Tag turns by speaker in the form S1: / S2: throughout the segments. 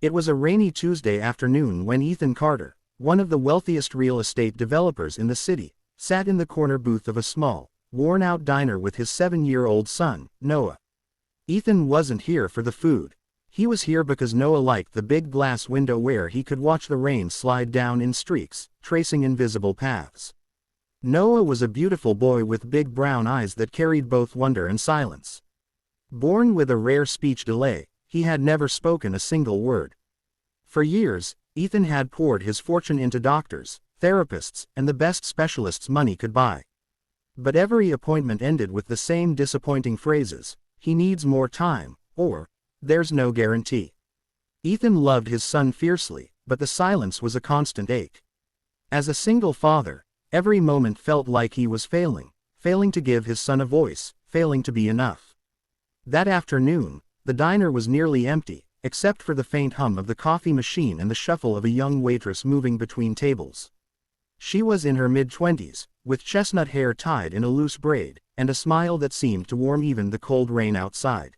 S1: It was a rainy Tuesday afternoon when Ethan Carter, one of the wealthiest real estate developers in the city, sat in the corner booth of a small, worn-out diner with his 7-year-old son, Noah. Ethan wasn't here for the food. He was here because Noah liked the big glass window where he could watch the rain slide down in streaks, tracing invisible paths. Noah was a beautiful boy with big brown eyes that carried both wonder and silence. Born with a rare speech delay, he had never spoken a single word. For years, Ethan had poured his fortune into doctors, therapists, and the best specialists money could buy. But every appointment ended with the same disappointing phrases: "He needs more time," or "There's no guarantee." Ethan loved his son fiercely, but the silence was a constant ache. As a single father, every moment felt like he was failing to give his son a voice, failing to be enough. That afternoon, the diner was nearly empty, except for the faint hum of the coffee machine and the shuffle of a young waitress moving between tables. She was in her mid-20s, with chestnut hair tied in a loose braid, and a smile that seemed to warm even the cold rain outside.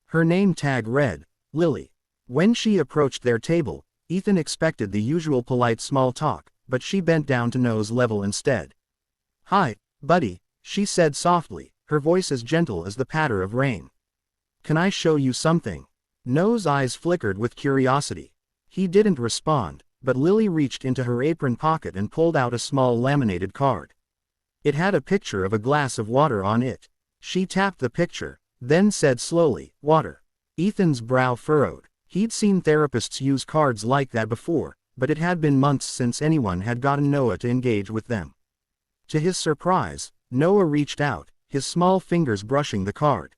S1: Her name tag read, Lily. When she approached their table, Ethan expected the usual polite small talk, but she bent down to Noah's level instead. "Hi, buddy," she said softly, her voice as gentle as the patter of rain. "Can I show you something?" Noah's eyes flickered with curiosity. He didn't respond, but Lily reached into her apron pocket and pulled out a small laminated card. It had a picture of a glass of water on it. She tapped the picture, then said slowly, "Water." Ethan's brow furrowed. He'd seen therapists use cards like that before, but it had been months since anyone had gotten Noah to engage with them. To his surprise, Noah reached out, his small fingers brushing the card.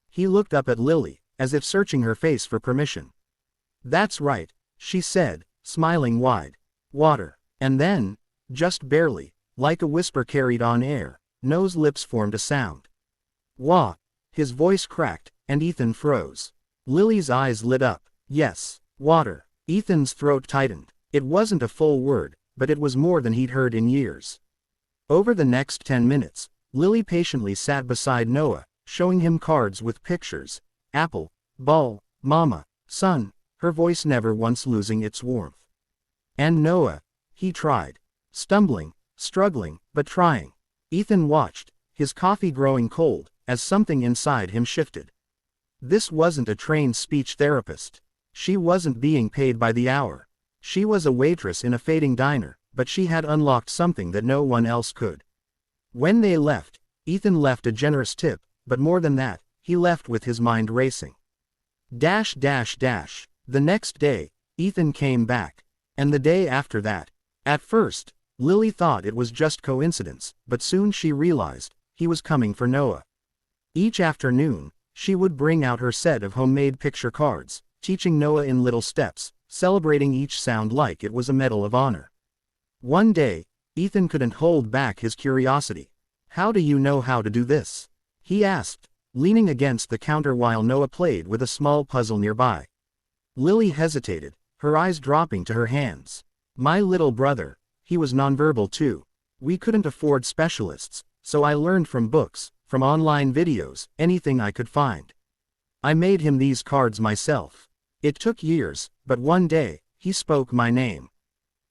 S1: He looked up at Lily, as if searching her face for permission. "That's right," she said, smiling wide. "Water." And then, just barely, like a whisper carried on air, Noah's lips formed a sound. "Wah." His voice cracked, and Ethan froze. Lily's eyes lit up. "Yes, water." Ethan's throat tightened. It wasn't a full word, but it was more than he'd heard in years. Over the next 10 minutes, Lily patiently sat beside Noah, showing him cards with pictures: apple, ball, mama, son, her voice never once losing its warmth. "And Noah," he tried. Stumbling, struggling, but trying. Ethan watched, his coffee growing cold, as something inside him shifted. This wasn't a trained speech therapist. She wasn't being paid by the hour. She was a waitress in a fading diner, but she had unlocked something that no one else could. When they left, Ethan left a generous tip, but more than that, he left with his mind racing. The next day, Ethan came back. And the day after that. At first, Lily thought it was just coincidence, but soon she realized he was coming for Noah. Each afternoon, she would bring out her set of homemade picture cards, teaching Noah in little steps, celebrating each sound like it was a medal of honor. One day, Ethan couldn't hold back his curiosity. "How do you know how to do this?" he asked, leaning against the counter while Noah played with a small puzzle nearby. Lily hesitated, her eyes dropping to her hands. "My little brother, he was nonverbal too. We couldn't afford specialists, so I learned from books, from online videos, anything I could find. I made him these cards myself. It took years, but one day, he spoke my name."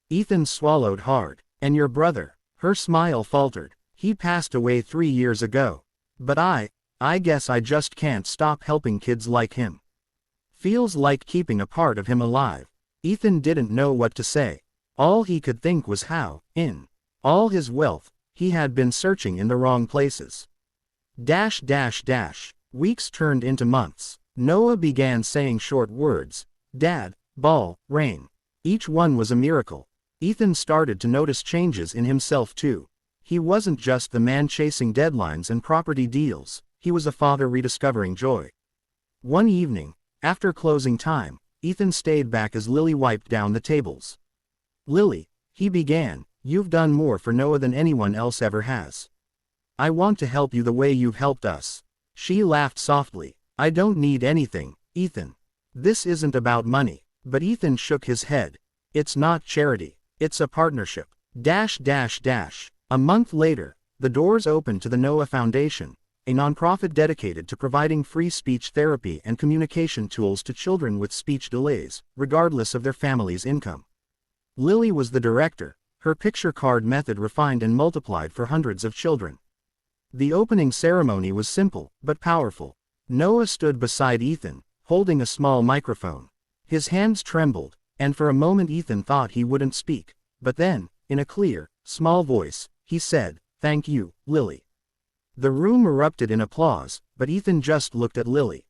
S1: Ethan swallowed hard. "And your brother?" Her smile faltered. "He passed away 3 years ago. But I guess I just can't stop helping kids like him. Feels like keeping a part of him alive." Ethan didn't know what to say. All he could think was how, in all his wealth, he had been searching in the wrong places. Weeks turned into months. Noah began saying short words: dad, ball, rain. Each one was a miracle. Ethan started to notice changes in himself too. He wasn't just the man chasing deadlines and property deals, he was a father rediscovering joy. One evening, after closing time, Ethan stayed back as Lily wiped down the tables. "Lily," he began, "you've done more for Noah than anyone else ever has. I want to help you the way you've helped us." She laughed softly. "I don't need anything, Ethan. This isn't about money." But Ethan shook his head. "It's not charity. It's a partnership." A month later, the doors opened to the Noah Foundation, a nonprofit dedicated to providing free speech therapy and communication tools to children with speech delays, regardless of their family's income. Lily was the director, her picture card method refined and multiplied for hundreds of children. The opening ceremony was simple, but powerful. Noah stood beside Ethan, holding a small microphone. His hands trembled, and for a moment Ethan thought he wouldn't speak, but then, in a clear, small voice, he said, "Thank you, Lily." The room erupted in applause, but Ethan just looked at Lily.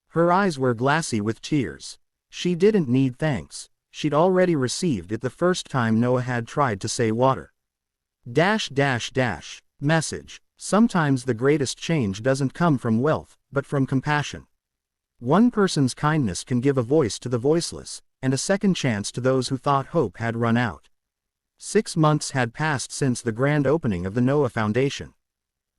S1: Her eyes were glassy with tears. She didn't need thanks. She'd already received it the first time Noah had tried to say water. Message. Sometimes the greatest change doesn't come from wealth, but from compassion. One person's kindness can give a voice to the voiceless, and a second chance to those who thought hope had run out. 6 months had passed since the grand opening of the Noah Foundation.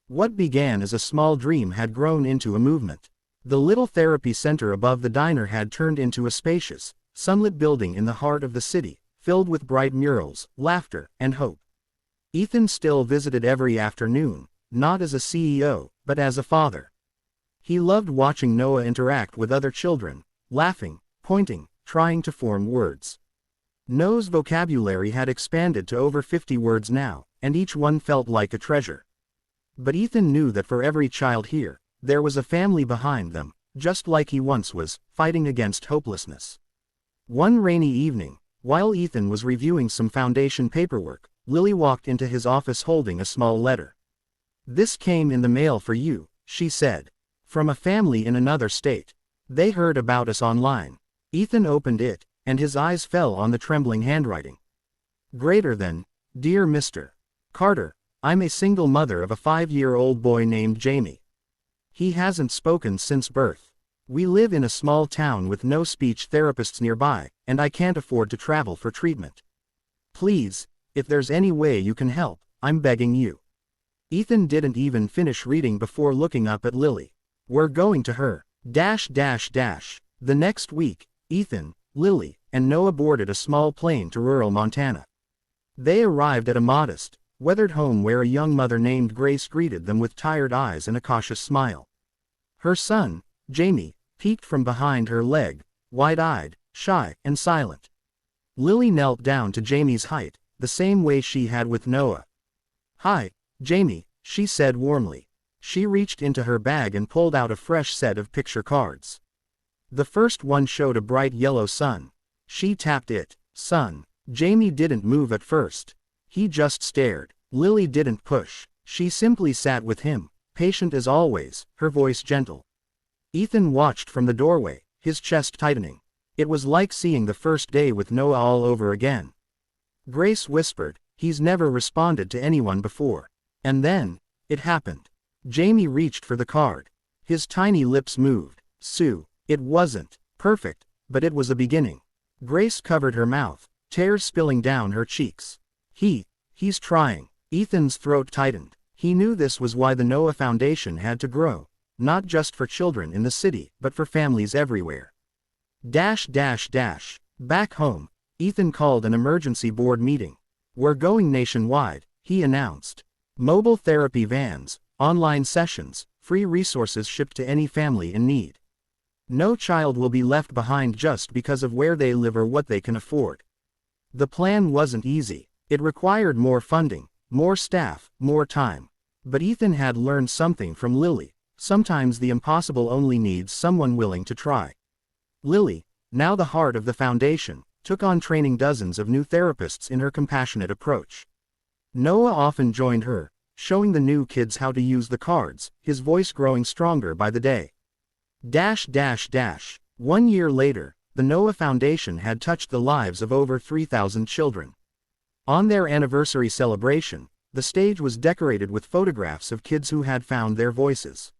S1: What began as a small dream had grown into a movement. The little therapy center above the diner had turned into a spacious, sunlit building in the heart of the city, filled with bright murals, laughter, and hope. Ethan still visited every afternoon, not as a CEO, but as a father. He loved watching Noah interact with other children, laughing, pointing, trying to form words. Noah's vocabulary had expanded to over 50 words now, and each one felt like a treasure. But Ethan knew that for every child here, there was a family behind them, just like he once was, fighting against hopelessness. One rainy evening, while Ethan was reviewing some foundation paperwork, Lily walked into his office holding a small letter. "This came in the mail for you," she said. "From a family in another state. They heard about us online." Ethan opened it, and his eyes fell on the trembling handwriting. Greater than, "Dear Mr. Carter, I'm a single mother of a 5-year-old boy named Jamie. He hasn't spoken since birth. We live in a small town with no speech therapists nearby, and I can't afford to travel for treatment. Please, if there's any way you can help, I'm begging you." Ethan didn't even finish reading before looking up at Lily. "We're going to her. The next week, Ethan, Lily, and Noah boarded a small plane to rural Montana. They arrived at a modest, weathered home where a young mother named Grace greeted them with tired eyes and a cautious smile. Her son, Jamie, peeked from behind her leg, wide-eyed, shy, and silent. Lily knelt down to Jamie's height, the same way she had with Noah. "Hi, Jamie," she said warmly. She reached into her bag and pulled out a fresh set of picture cards. The first one showed a bright yellow sun. She tapped it. "Sun." Jamie didn't move at first. He just stared. Lily didn't push. She simply sat with him, patient as always, her voice gentle. Ethan watched from the doorway, his chest tightening. It was like seeing the first day with Noah all over again. Grace whispered, "He's never responded to anyone before." And then, it happened. Jamie reached for the card. His tiny lips moved. "Sue." It wasn't perfect, but it was a beginning. Grace covered her mouth, tears spilling down her cheeks. He's trying." Ethan's throat tightened. He knew this was why the Noah Foundation had to grow, not just for children in the city, but for families everywhere. Back home, Ethan called an emergency board meeting. "We're going nationwide," he announced. "Mobile therapy vans, online sessions, free resources shipped to any family in need. No child will be left behind just because of where they live or what they can afford." The plan wasn't easy. It required more funding, more staff, more time. But Ethan had learned something from Lily. Sometimes the impossible only needs someone willing to try. Lily, now the heart of the foundation, took on training dozens of new therapists in her compassionate approach. Noah often joined her, showing the new kids how to use the cards, his voice growing stronger by the day. 1 year later, the Noah Foundation had touched the lives of over 3,000 children. On their anniversary celebration, the stage was decorated with photographs of kids who had found their voices.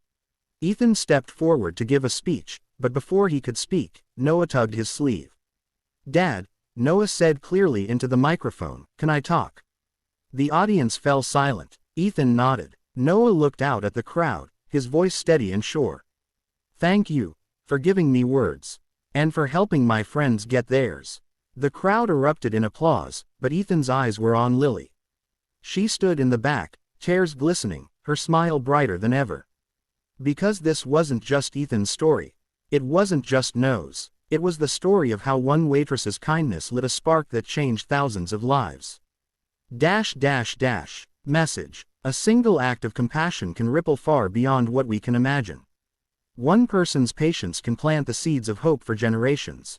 S1: Ethan stepped forward to give a speech, but before he could speak, Noah tugged his sleeve. "Dad," Noah said clearly into the microphone, "can I talk?" The audience fell silent. Ethan nodded. Noah looked out at the crowd, his voice steady and sure. "Thank you for giving me words, and for helping my friends get theirs." The crowd erupted in applause, but Ethan's eyes were on Lily. She stood in the back, tears glistening, her smile brighter than ever. Because this wasn't just Ethan's story. It wasn't just Noah's. It was the story of how one waitress's kindness lit a spark that changed thousands of lives. Message. A single act of compassion can ripple far beyond what we can imagine. One person's patience can plant the seeds of hope for generations.